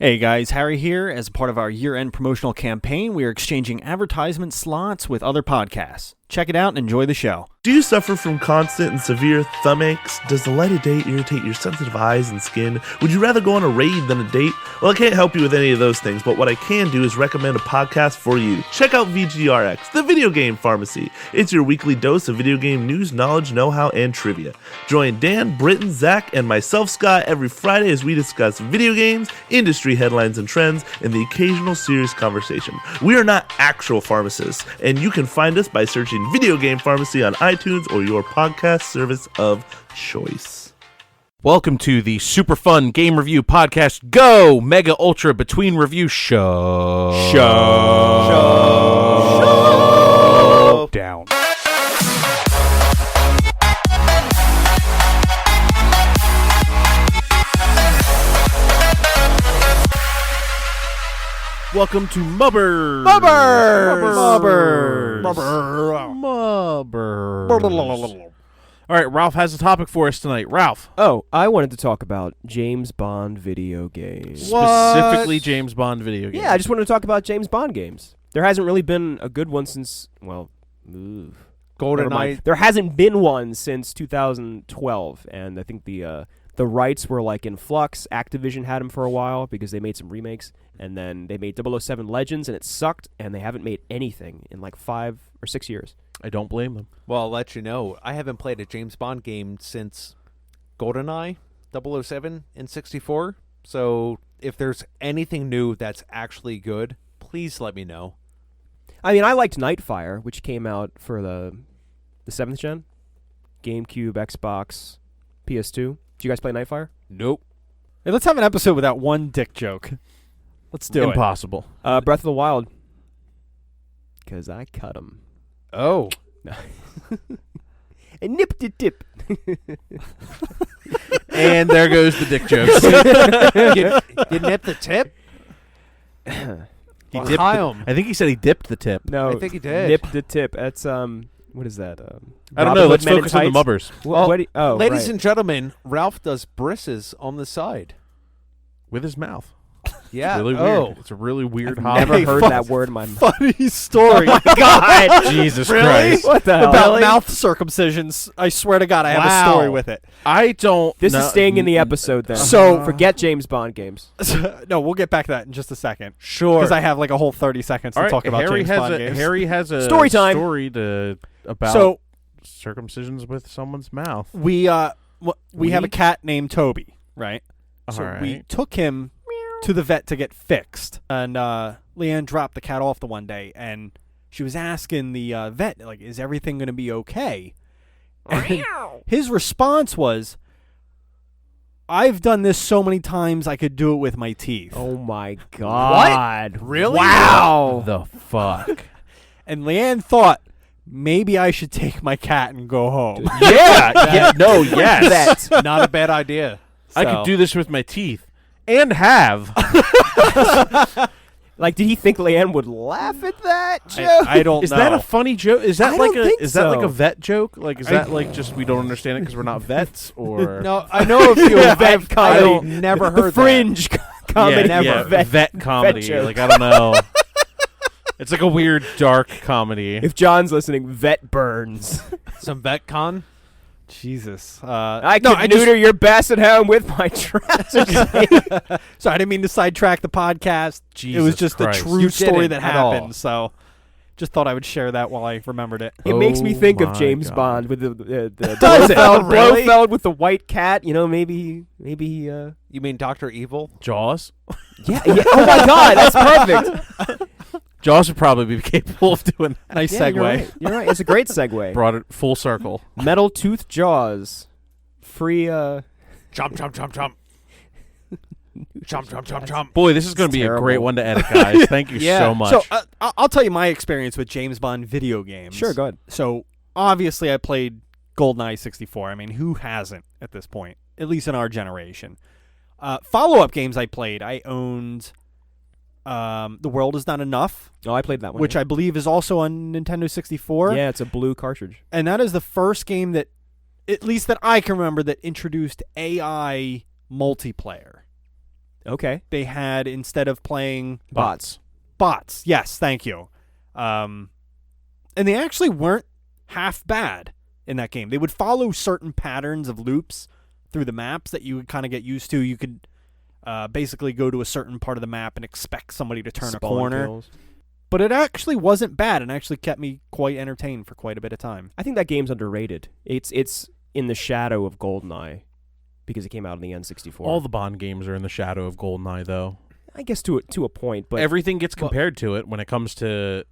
Hey guys, Harry here. As part of our year-end promotional campaign, we are exchanging advertisement slots with other podcasts. Check it out and enjoy the show. Do you suffer from constant and severe thumb aches? Does the light of day irritate your sensitive eyes and skin? Would you rather go on a raid than a date? Well, I can't help you with any of those things, but what I can do is recommend a podcast for you. Check out VGRX, the Video Game Pharmacy. It's your weekly dose of video game news, knowledge, know-how, and trivia. Join Dan, Britton, Zach, and myself, Scott, every Friday as we discuss video games, industry headlines and trends, and the occasional serious conversation. We are not actual pharmacists, and you can find us by searching Video Game Pharmacy on iTunes or your podcast service of choice. Welcome to the super fun game review podcast Go Mega Ultra Between Review Show. Down. Welcome to MUBRS. All right, Ralph has a topic for us tonight. Ralph. Oh, I wanted to talk about James Bond video games. Specifically James Bond video games. Yeah, I just wanted to talk about James Bond games. There hasn't really been a good one since, GoldenEye. There hasn't been one since 2012, and I think the rights were like in flux. Activision had them for a while because they made some remakes, and then they made 007 Legends, and it sucked, and they haven't made anything in like 5 or 6 years. I don't blame them. Well, I'll let you know, I haven't played a James Bond game since GoldenEye, 007, and 64. So if there's anything new that's actually good, please let me know. I mean, I liked Nightfire, which came out for the 7th gen, GameCube, Xbox, PS2. Did you guys play Nightfire? Nope. Hey, let's have an episode without one dick joke. Let's do Impossible. Breath of the Wild. Because I cut him. Oh. And nipped it tip. And there goes the dick jokes. You nipped the tip? He dipped I think he said he dipped the tip. No, I think he did. Nipped the tip. That's, what is that? I don't know. Let's focus on the MUBRS. Ladies and gentlemen, Ralph does brisses on the side. With his mouth. Yeah. Really weird. It's a really weird I've hobby. never heard that word in my mouth. Funny story. God. Jesus Really? Christ. What the hell? About mouth circumcisions. I swear to God, I have a story with it. I don't This know. is staying in the episode then. So- forget James Bond games. No, we'll get back to that in just a second. Sure. Because I have like a whole 30 seconds All to right, talk about Harry James has Bond a, games. Harry has a Story time. story about So circumcisions with someone's mouth. we have a cat named Toby, right? All So right. we took him to the vet to get fixed, and Leanne dropped the cat off the one day, and she was asking the vet, like, is everything going to be okay? And his response was, I've done this so many times I could do it with my teeth. Oh my God. Really? Wow. The fuck? And Leanne thought, maybe I should take my cat and go home. Yes. That's Not a bad idea. I could do this with my teeth. And have. like, did he think Leanne would laugh at that joke? I don't Is know. that a funny joke? Is that I like don't think is that like so. a vet joke? Like, is that like just we don't understand it because we're not vets? Or No, I know a few Vet comedy. I've never the heard fringe comedy. yeah, vet comedy. joke. Like, I don't know. It's like a weird dark comedy. If John's listening, vet burns. that. Some VetCon? Jesus. I could neuter your basset hound with my trousers. So I didn't mean to sidetrack the podcast. It was Jesus just Christ. a true You story didn't that at all. happened. So just thought I would share that while I remembered it. It makes me Oh think of my James God. Bond with the Does it? Really? Blofeld with the white cat. You know, maybe. You mean Dr. Evil? Jaws. Yeah. Oh my God, that's perfect. Jaws would probably be capable of doing that. Nice Yeah, segue. You're right. It's a great segue. Brought it full circle. Metal tooth jaws. Free. Chomp, chomp, chomp, chomp. Chomp, chomp, chomp, chomp. Boy, this is going to be a great terrible. one to edit, guys. Thank you so much. So I'll tell you my experience with James Bond video games. Sure, go ahead. So obviously I played GoldenEye 64. I mean, who hasn't at this point? At least in our generation. Follow-up games I played. I owned The World Is Not Enough. Oh, I played that one. Which I believe is also on Nintendo 64. Yeah, it's a blue cartridge. And that is the first game that, at least that I can remember, that introduced AI multiplayer. Okay. They had, instead of playing Bots. Yes, thank you. And they actually weren't half bad in that game. They would follow certain patterns of loops through the maps that you would kind of get used to. You could basically go to a certain part of the map and expect somebody to turn a corner. Kills. But it actually wasn't bad and actually kept me quite entertained for quite a bit of time. I think that game's underrated. It's in the shadow of GoldenEye because it came out on the N64. All the Bond games are in the shadow of GoldenEye, though. I guess to a point, but Everything gets compared to it when it comes to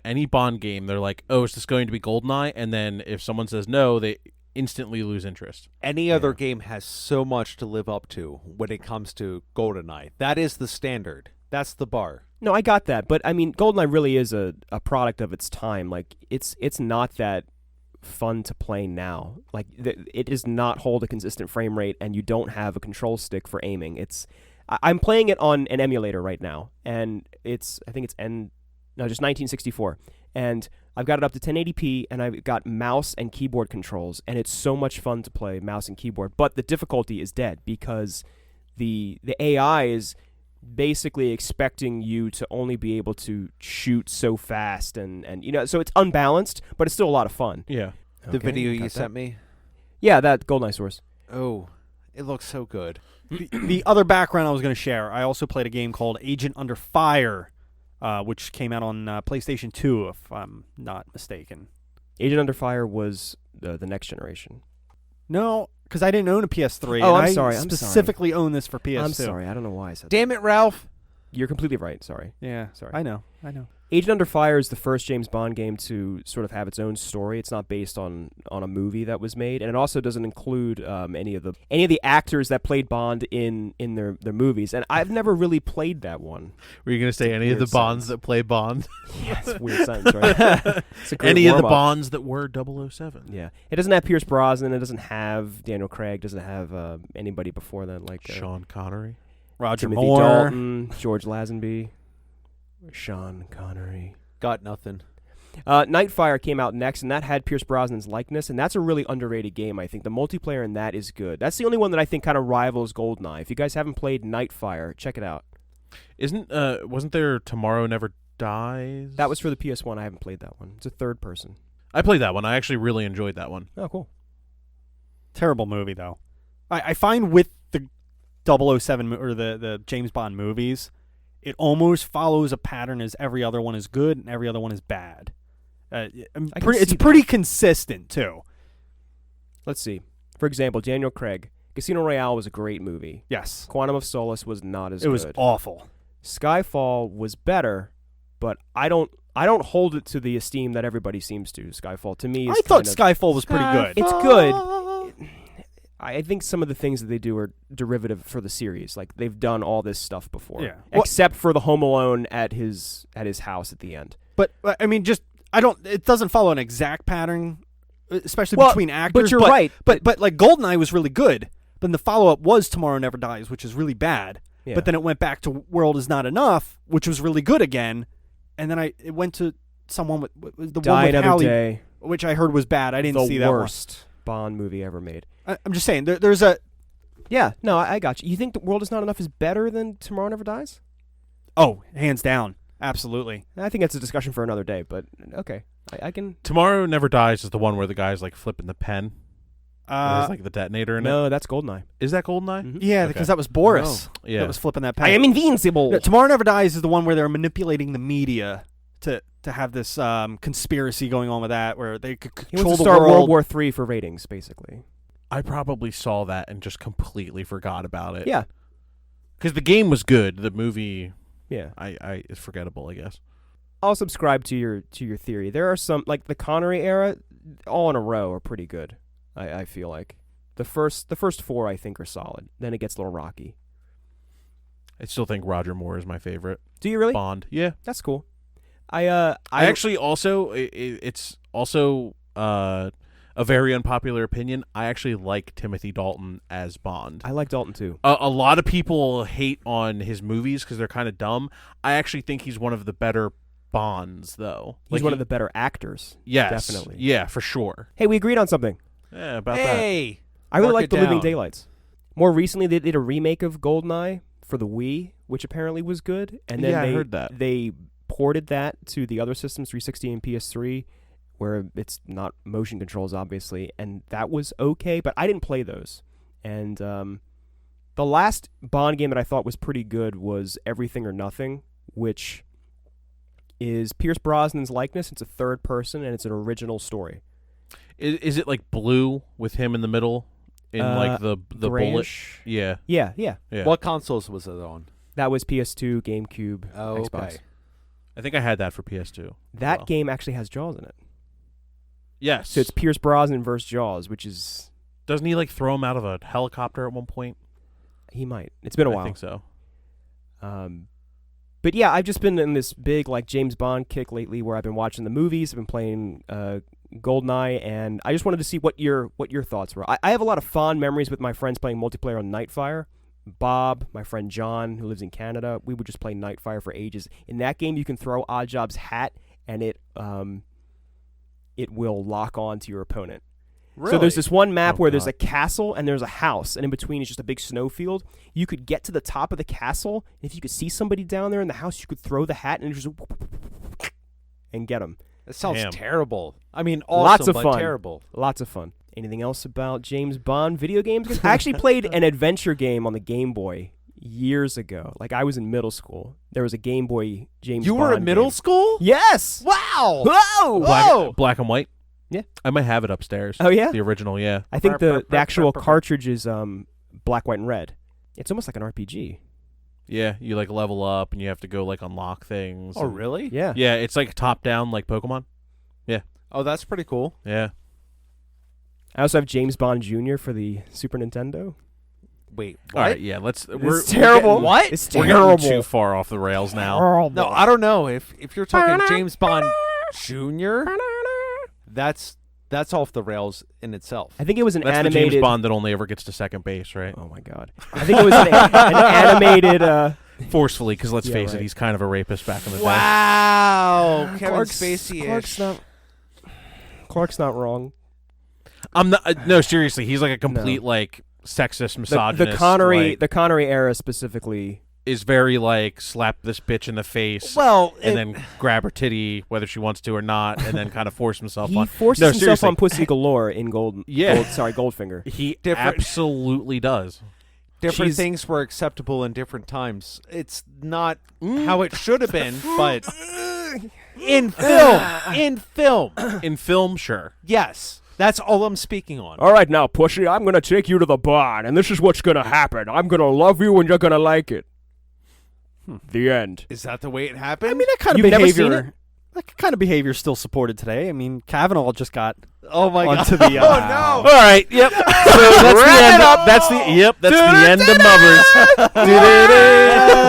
any Bond game. They're like, oh, is this going to be GoldenEye? And then if someone says no, they instantly lose interest. Any other game has so much to live up to when it comes to GoldenEye. That is the standard. That's the bar. No, I got that, but I mean, GoldenEye really is a product of its time. Like, it's not that fun to play now. Like, it does not hold a consistent frame rate, and you don't have a control stick for aiming. I'm playing it on an emulator right now, and just 1964, and I've got it up to 1080p, and I've got mouse and keyboard controls, and it's so much fun to play mouse and keyboard. But the difficulty is dead because the AI is basically expecting you to only be able to shoot so fast, and so it's unbalanced, but it's still a lot of fun. Yeah. The Okay, video got you that. sent me? Yeah, that GoldenEye source. Oh, it looks so good. The other background I was going to share, I also played a game called Agent Under Fire, which came out on PlayStation 2, if I'm not mistaken. Agent Under Fire was the next generation. No, because I didn't own a PS3. Oh, and I'm sorry, I I'm specifically own this for PS2. I'm sorry, I don't know why I said Damn it, Ralph. that. You're completely right, sorry. Yeah, Sorry. I know. Agent Under Fire is the first James Bond game to sort of have its own story. It's not based on a movie that was made, and it also doesn't include any of the actors that played Bond in their movies. And I've never really played that one. Were you going to say any of the weird Bonds sentence. that play Bond? Yeah, it's a weird sentence, right? It's a great Any of the warm-up. Bonds that were 007? Yeah, it doesn't have Pierce Brosnan. It doesn't have Daniel Craig. Doesn't have anybody before that like Sean Connery. Roger Timothy Moore. Dalton, George Lazenby, Sean Connery. Got nothing. Nightfire came out next, and that had Pierce Brosnan's likeness, and that's a really underrated game, I think. The multiplayer in that is good. That's the only one that I think kind of rivals GoldenEye. If you guys haven't played Nightfire, check it out. Wasn't there Tomorrow Never Dies? That was for the PS1. I haven't played that one. It's a third person. I played that one. I actually really enjoyed that one. Oh, cool. Terrible movie, though. I find with the 007 or the James Bond movies, it almost follows a pattern as every other one is good and every other one is bad. It's see pretty consistent, too. Let's see. For example, Daniel Craig. Casino Royale was a great movie. Yes. Quantum of Solace was not as good. It was awful. Skyfall was better, but I don't hold it to the esteem that everybody seems to. Skyfall, to me, is I thought kind of, Skyfall was pretty good. it's good. I think some of the things that they do are derivative for the series. Like, they've done all this stuff before. Yeah. Except for the Home Alone at his house at the end. But, I mean, it doesn't follow an exact pattern, especially Well, between actors. but you're right. But like, GoldenEye was really good. Then the follow-up was Tomorrow Never Dies, which is really bad. Yeah. But then it went back to World Is Not Enough, which was really good again. And then it went to someone with the Die one with Another Halle, Day. which I heard was bad. I didn't see that one. The worst Bond movie ever made. I'm just saying, there's a... Yeah, no, I got you. You think The World Is Not Enough is better than Tomorrow Never Dies? Oh, hands down. Absolutely. I think that's a discussion for another day, but okay. I can... Tomorrow Never Dies is the one where the guy's like flipping the pen. There's like the detonator in it. No, that's GoldenEye. Is that Goldeneye? Mhm. Yeah, Okay. because that was Boris Yeah. that was flipping that pen. I am invincible. No, Tomorrow Never Dies is the one where they're manipulating the media to have this conspiracy going on with that, where they could He control wants to the start world. World War III for ratings, basically. I probably saw that and just completely forgot about it. Yeah, Because the game was good. The movie, yeah. I is forgettable, I guess. I'll subscribe to your theory. There are some, like the Connery era, all in a row are pretty good. I feel like the first four I think are solid. Then it gets a little rocky. I still think Roger Moore is my favorite Do you really? Bond. Yeah. That's cool. I actually also it's also a very unpopular opinion. I actually like Timothy Dalton as Bond. I like Dalton too. A lot of people hate on his movies because they're kind of dumb. I actually think he's one of the better Bonds, though. He's one of the better actors. Yes, definitely. Yeah, for sure. Hey, we agreed on something. Yeah, about Hey! I really Mark like it The Living down. Daylights. More recently, they did a remake of GoldenEye for the Wii, which apparently was good. And then Yeah, I they, heard that. they ported that to the other systems, 360 and PS3, where it's not motion controls, obviously, and that was okay, but I didn't play those. And the last Bond game that I thought was pretty good was Everything or Nothing, which is Pierce Brosnan's likeness. It's a third person, and it's an original story. Is it like blue with him in the middle in like the bullet? Grayish. Yeah. Yeah. Yeah. What consoles was it on? That was PS2, GameCube, Oh, Xbox. okay. I think I had that for PS2. That Wow. game actually has Jaws in it. Yes. So it's Pierce Brosnan versus Jaws, which is... Doesn't he like throw him out of a helicopter at one point? He might. It's been a while. I think so. But yeah, I've just been in this big like James Bond kick lately, where I've been watching the movies, I've been playing GoldenEye, and I just wanted to see what your thoughts were. I have a lot of fond memories with my friends playing multiplayer on Nightfire. Bob, my friend John, who lives in Canada, we would just play Nightfire for ages. In that game, you can throw Oddjob's hat, and it will lock on to your opponent. Really? So there's this one map Oh, where there's God. a castle and there's a house, and in between is just a big snowfield. You could get to the top of the castle, and if you could see somebody down there in the house, you could throw the hat and just and get them. That sounds Damn. terrible. I mean, awesome, Lots of but fun. terrible. Lots of fun. Anything else about James Bond video games? 'Cause I actually played an adventure game on the Game Boy years ago. Like I was in middle school. There was a Game Boy James You Bond were in middle game. school? Yes. Wow. Whoa. Black and white? Yeah. I might have it upstairs. Oh yeah. The original, yeah. I think the actual cartridge is black, white, and red. It's almost like an RPG. Yeah, you like level up and you have to go like unlock things. Oh, and- really? Yeah. Yeah, it's like top down like Pokemon. Oh, that's pretty cool. Yeah. I also have James Bond Jr. for the Super Nintendo. Wait, All what? right, yeah, It's terrible. what? It's We're terrible. getting too far off the rails now. No, I don't know. If you're talking James Bond Jr., that's off the rails in itself. I think it was an That's animated. the James Bond that only ever gets to second base, right? Oh my god! I think it was an animated. Forcefully, because let's Yeah, face it, right. he's kind of a rapist back in the day. Wow, Kevin Clark's Spacey-ish. Clark's not wrong. I'm not. No, seriously, he's like a complete like sexist, misogynist. The Connery, like, the Connery era specifically. is very like slap this bitch in the face, Well, and then grab her titty whether she wants to or not, and then kind of force himself He on. forces No, himself seriously. on Pussy Galore in Goldfinger. He Different- absolutely does. different she's- things were acceptable in different times. It's not how it should have been, but in film, In film, sure. yes, that's all I'm speaking on. All right, now, Pussy, I'm gonna take you to the barn, and this is what's gonna happen. I'm gonna love you, and you're gonna like it. The end. Is that the way it happened? I mean, that kind of You've never seen behavior. That kind of behavior is still supported today. I mean, Kavanaugh just got oh my god! onto the. All right. Yep. So that's the end. That's the end of MUBRS.